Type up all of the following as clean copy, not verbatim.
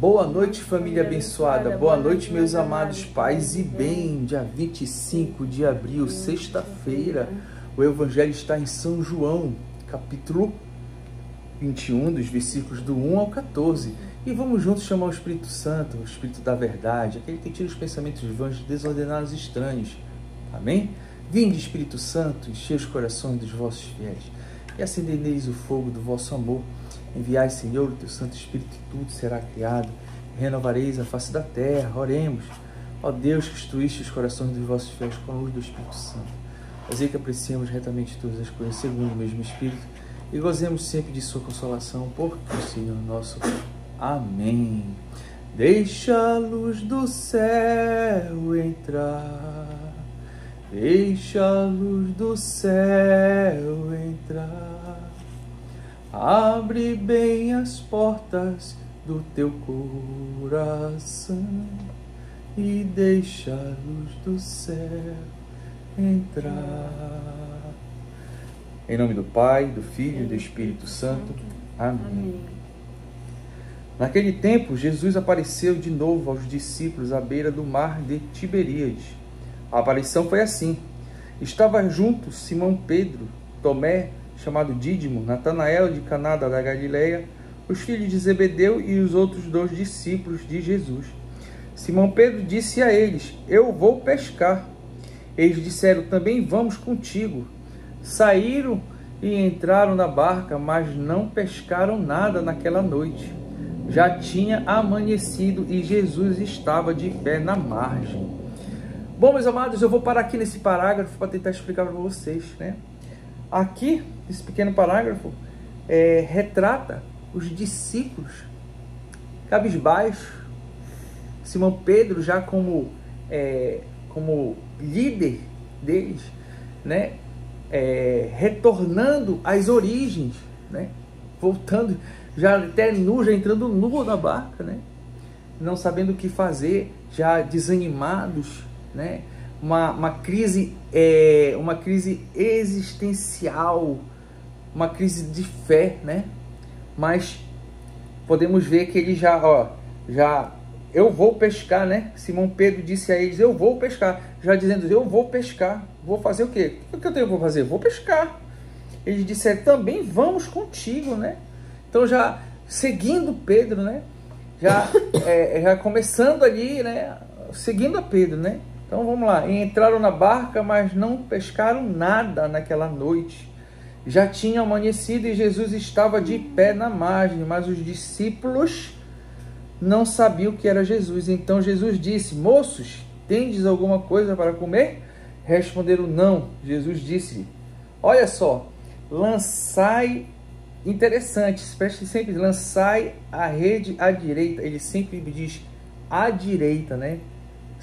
Boa noite, família abençoada. Boa noite, meus amados pais e bem. Dia 25 de abril, sexta-feira, o Evangelho está em São João, capítulo 21, dos versículos do 1 ao 14. E vamos juntos chamar o Espírito Santo, o Espírito da verdade, aquele que tira os pensamentos vãos, desordenados e estranhos. Amém? Vinde, Espírito Santo, enchei os corações dos vossos fiéis e acendei neles o fogo do vosso amor. Enviai, Senhor, o teu Santo Espírito, e tudo será criado. Renovareis a face da terra. Oremos. Ó Deus, que instruíste os corações dos vossos fiéis com a luz do Espírito Santo. Fazei que apreciemos retamente todas as coisas segundo o mesmo Espírito e gozemos sempre de sua consolação, por Cristo Senhor nosso. Amém. Deixa a luz do céu entrar. Deixa a luz do céu entrar. Abre bem as portas do teu coração e deixa a luz do céu entrar. Em nome do Pai, do Filho e do Espírito Santo. Amém. Naquele tempo, Jesus apareceu de novo aos discípulos à beira do mar de Tiberíades. A aparição foi assim. Estava junto Simão Pedro, Tomé, chamado Dídimo, Natanael de Caná da Galileia, os filhos de Zebedeu e os outros 2 discípulos de Jesus. Simão Pedro disse a eles: Eu vou pescar. Eles disseram: Também vamos contigo. Saíram e entraram na barca, mas não pescaram nada naquela noite. Já tinha amanhecido e Jesus estava de pé na margem. Bom, meus amados, eu vou parar aqui nesse parágrafo para tentar explicar para vocês, né? Aqui, esse pequeno parágrafo, retrata os discípulos cabisbaixos, Simão Pedro já como líder deles, né? Retornando às origens, né? Voltando, já até nu, já entrando nu na barca, né? Não sabendo o que fazer, já desanimados, né? Uma crise existencial, uma crise de fé, né? Mas podemos ver que ele eu vou pescar, né? Simão Pedro disse a eles: eu vou pescar, já dizendo: eu vou pescar, vou fazer o quê? O que eu tenho que fazer? Vou pescar. Eles disseram: também vamos contigo, né? Então já seguindo Pedro, né? Já começando ali, né? Seguindo a Pedro, né? Então vamos lá, entraram na barca, mas não pescaram nada naquela noite. Já tinha amanhecido e Jesus estava de pé na margem, mas os discípulos não sabiam que era Jesus. Então Jesus disse: Moços, tendes alguma coisa para comer? Responderam: não. Jesus disse: olha só, lançai, interessante, sempre lançai a rede à direita. Ele sempre diz à direita, né?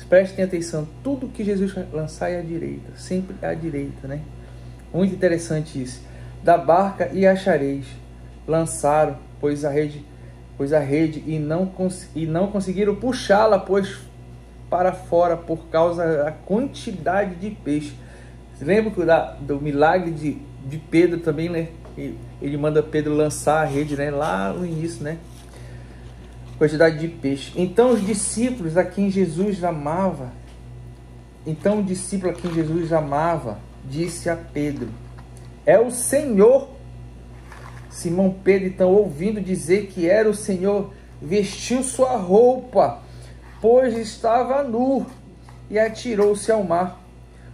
Prestem atenção, tudo que Jesus lançar é à direita, sempre à direita, né? Muito interessante isso. Da barca e achareis. Lançaram, pois a rede e não conseguiram puxá-la, pois para fora por causa da quantidade de peixe. Lembra do milagre de Pedro também, né? Ele manda Pedro lançar a rede, né? Lá no início, né? Quantidade de peixe. Então os discípulos a quem Jesus amava, disse a Pedro: é o Senhor. Simão Pedro, então, ouvindo dizer que era o Senhor, vestiu sua roupa, pois estava nu, e atirou-se ao mar.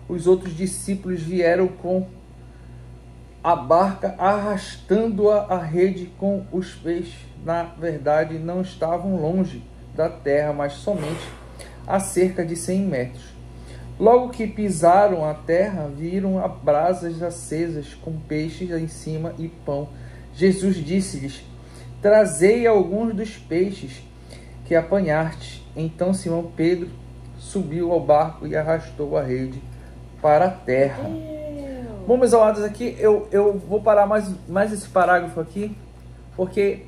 Os outros discípulos vieram com a barca, arrastando a rede com os peixes. Na verdade, não estavam longe da terra, mas somente a cerca de 100 metros. Logo que pisaram a terra, viram brasas acesas com peixes em cima e pão. Jesus disse-lhes: trazei alguns dos peixes que apanhastes. Então Simão Pedro subiu ao barco e arrastou a rede para a terra. Bom, meus amados, aqui eu vou parar mais esse parágrafo aqui, porque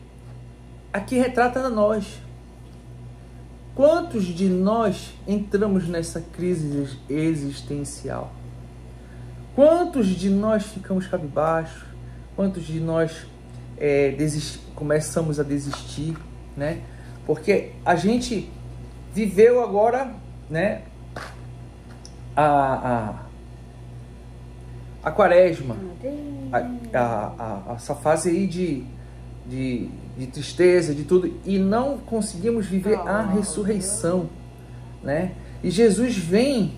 aqui retrata nós. Quantos de nós entramos nessa crise existencial? Quantos de nós ficamos cabisbaixos? Quantos de nós começamos a desistir, né? Porque a gente viveu agora, né, a quaresma, essa fase aí de tristeza, de tudo, e não conseguimos viver a ressurreição, né? E Jesus vem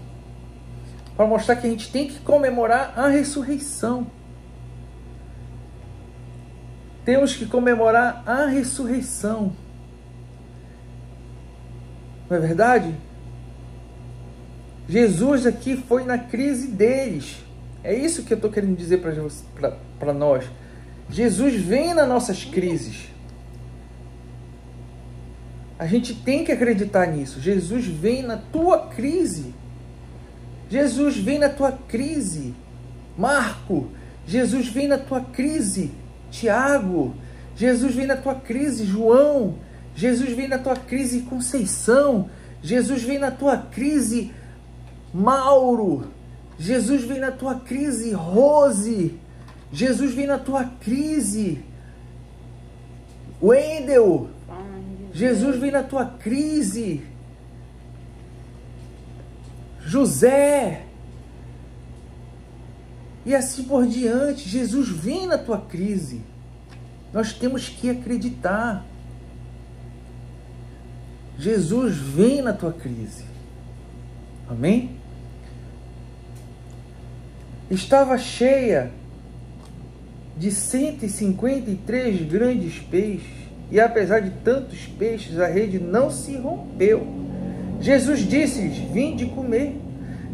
para mostrar que a gente tem que comemorar a ressurreição. Temos que comemorar a ressurreição. Não é verdade? Jesus aqui foi na crise deles. É isso que eu estou querendo dizer para nós. Jesus vem nas nossas crises. A gente tem que acreditar nisso. Jesus vem na tua crise. Jesus vem na tua crise, Marco. Jesus vem na tua crise, Tiago. Jesus vem na tua crise, João. Jesus vem na tua crise, Conceição. Jesus vem na tua crise, Mauro. Jesus vem na tua crise, Rose. Jesus vem na tua crise, Wendel. Jesus vem na tua crise, José. E assim por diante. Jesus vem na tua crise. Nós temos que acreditar. Jesus vem na tua crise. Amém? Estava cheia de 153 grandes peixes, e apesar de tantos peixes, a rede não se rompeu. Jesus disse-lhes: vinde comer.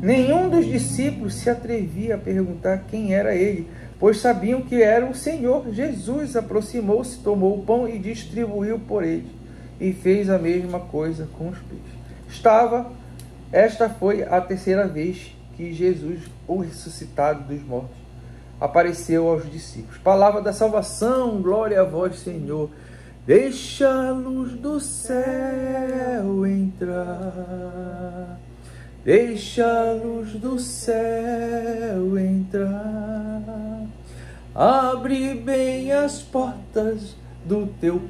Nenhum dos discípulos se atrevia a perguntar quem era ele, pois sabiam que era o Senhor. Jesus aproximou-se, tomou o pão e distribuiu por eles, e fez a mesma coisa com os peixes. Esta foi a terceira vez que Jesus, o ressuscitado dos mortos, apareceu aos discípulos. Palavra da salvação, glória a vós, Senhor. Deixa a luz do céu entrar. Deixa a luz do céu entrar. Abre bem as portas do teu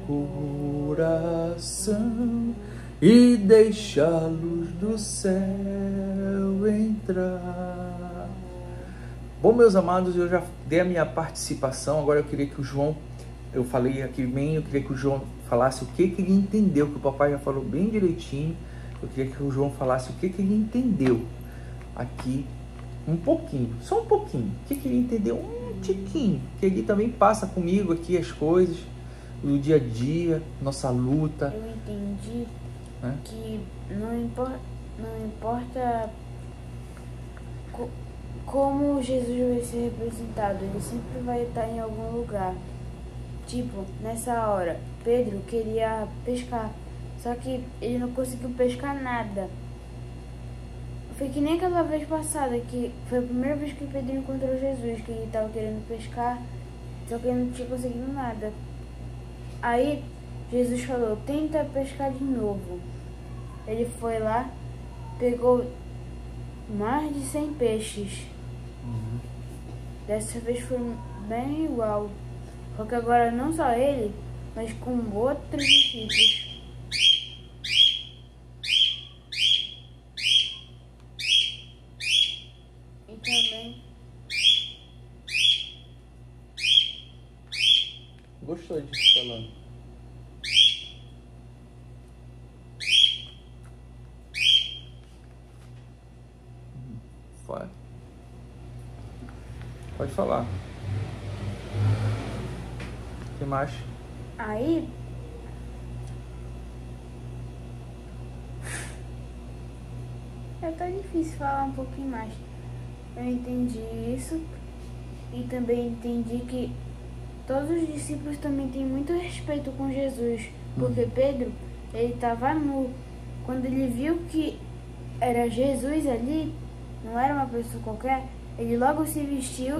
coração e deixa a luz do céu entrar. Bom, meus amados, eu já dei a minha participação. Agora eu queria que o João, eu falei aqui bem, eu queria que o João falasse o que ele entendeu, que o papai já falou bem direitinho. Eu queria que o João falasse o que ele entendeu aqui, um pouquinho, só um pouquinho. O que ele entendeu? Um tiquinho, que ele também passa comigo aqui as coisas do dia a dia, nossa luta. Eu entendi, né? Que não importa como Jesus vai ser representado, ele sempre vai estar em algum lugar. Tipo, nessa hora, Pedro queria pescar, só que ele não conseguiu pescar nada. Foi que nem aquela vez passada, que foi a primeira vez que Pedro encontrou Jesus, que ele estava querendo pescar, só que ele não tinha conseguido nada. Aí Jesus falou: tenta pescar de novo. Ele foi lá, pegou mais de 100 peixes. Dessa vez foi bem igual. Só que agora não só ele, mas com outros discípulos. E também... Gostou disso falando? Vai. Pode falar. O que mais? Aí... tá difícil falar um pouquinho mais. Eu entendi isso. E também entendi que todos os discípulos também têm muito respeito com Jesus. Porque Pedro, ele estava nu. Quando ele viu que era Jesus ali, não era uma pessoa qualquer, ele logo se vestiu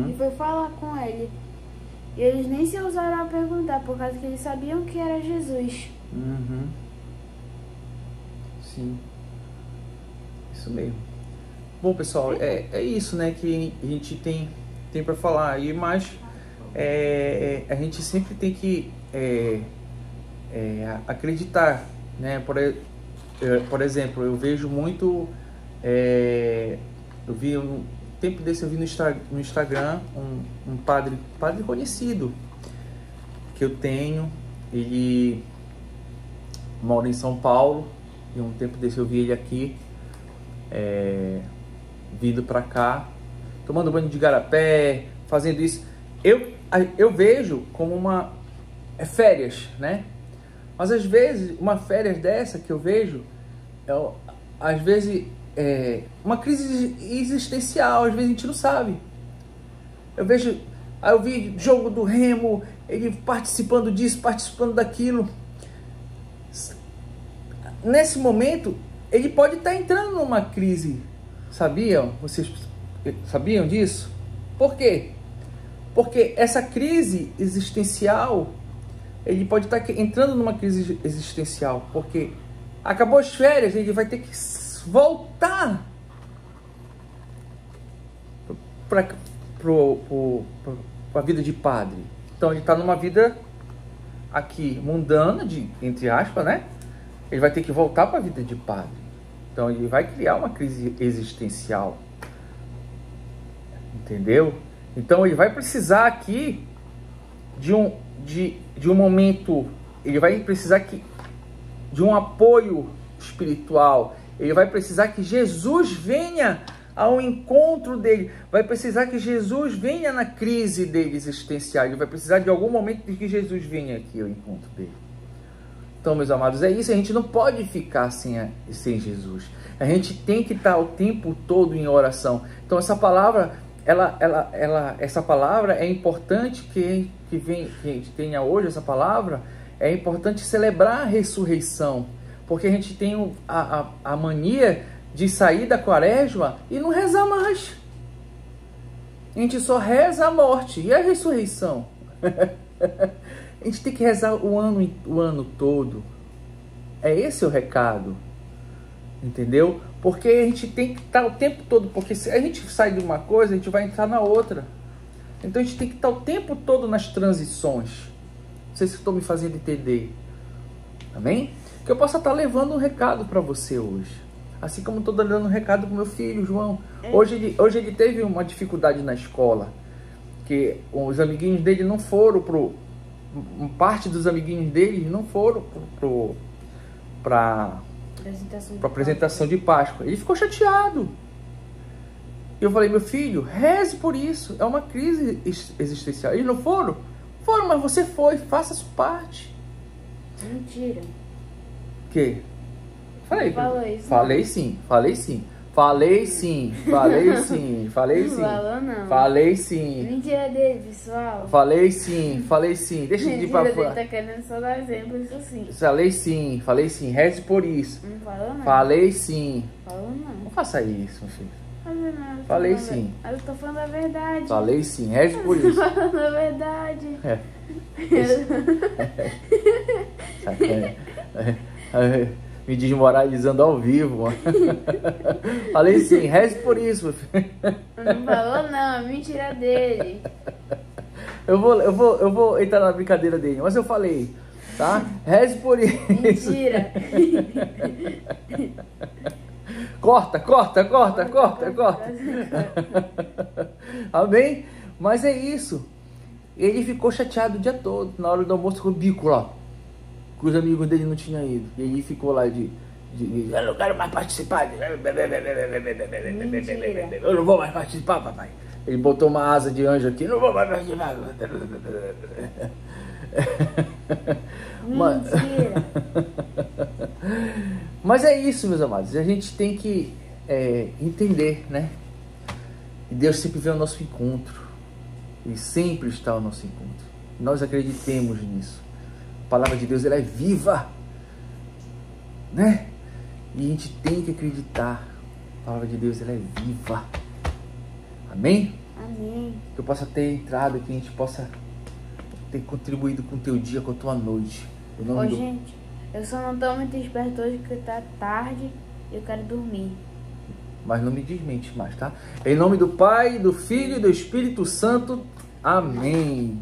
e foi falar com ele. E eles nem se ousaram a perguntar, por causa que eles sabiam que era Jesus. Sim. Isso mesmo. Bom, pessoal, é isso, né, que a gente tem para falar. E mais, a gente sempre tem que acreditar, né? Por exemplo, eu vejo muito, eu vi um tempo desse, eu vi no Instagram um padre conhecido que eu tenho. Ele mora em São Paulo e um tempo desse eu vi ele aqui, vindo para cá, tomando banho de igarapé, fazendo isso. Eu vejo como férias, né? Mas às vezes, uma férias dessa que eu vejo, às vezes, uma crise existencial, às vezes a gente não sabe. Eu vi jogo do Remo, ele participando disso, participando daquilo. Nesse momento, ele pode estar entrando numa crise. Sabiam? Vocês sabiam disso? Por quê? Porque essa crise existencial, ele pode estar entrando numa crise existencial, porque acabou as férias, ele vai ter que voltar para a vida de padre. Então ele está numa vida aqui mundana, entre aspas, né? Ele vai ter que voltar para a vida de padre. Então ele vai criar uma crise existencial. Entendeu? Então ele vai precisar aqui de um momento, ele vai precisar de um apoio espiritual. Ele vai precisar que Jesus venha ao encontro dele. Vai precisar que Jesus venha na crise dele existencial. Ele vai precisar de algum momento de que Jesus venha aqui ao encontro dele. Então, meus amados, é isso. A gente não pode ficar sem Jesus. A gente tem que estar o tempo todo em oração. Então, essa palavra, essa palavra é importante que a gente tenha hoje essa palavra. É importante celebrar a ressurreição, porque a gente tem a mania de sair da quaresma e não rezar mais. A gente só reza a morte e a ressurreição. A gente tem que rezar o ano todo. É esse o recado. Entendeu? Porque a gente tem que estar o tempo todo, porque se a gente sai de uma coisa, a gente vai entrar na outra. Então a gente tem que estar o tempo todo nas transições. Não sei se estou me fazendo entender. Amém? Que eu possa estar levando um recado para você hoje. Assim como estou dando um recado para o meu filho, João. Hoje ele teve uma dificuldade na escola. Que os amiguinhos dele não foram parte dos amiguinhos dele não foram para a apresentação de Páscoa. Ele ficou chateado. E eu falei, meu filho, reze por isso. É uma crise existencial. Eles não foram? Foram, mas você foi. Faça a sua parte. Mentira. O quê? Falei. Falei sim. Falei sim. Falei sim. Falei sim. Falei sim. Não falou, não. Falei sim. Mentira dele, pessoal. Falei sim. Falei sim. Deixa de ir pra Mentira dele, tá querendo só dar exemplo, isso sim. Falei sim. Falei sim. Reze por isso. Não falou, não. Falei sim. Falou, não. Não faça isso, meu filho. Não, Falei sim. Eu tô falando a verdade. Falei sim. Reze por isso. Falando a verdade. Me desmoralizando ao vivo. Falei sim, reze por isso, meu filho. Não falou não, é mentira dele. Eu vou entrar na brincadeira dele, mas eu falei, tá? Reze por isso. Mentira. Corta. Amém? Mas é isso. Ele ficou chateado o dia todo. Na hora do almoço ficou bico lá. Que os amigos dele não tinham ido. E ele ficou lá eu não quero mais participar. Mentira. Eu não vou mais participar, papai. Ele botou uma asa de anjo aqui. Não vou mais participar. Mentira. Mas é isso, meus amados. A gente tem que entender, né? E Deus sempre vem ao nosso encontro. Ele sempre está ao nosso encontro. Nós acreditemos nisso. A palavra de Deus, ela é viva, né? E a gente tem que acreditar. A palavra de Deus, ela é viva. Amém? Amém. Que eu possa ter entrado, que a gente possa ter contribuído com o teu dia, com a tua noite. Gente, eu só não tô muito esperto hoje porque tá tarde e eu quero dormir. Mas não me desmente mais, tá? Em nome do Pai, do Filho e do Espírito Santo. Amém.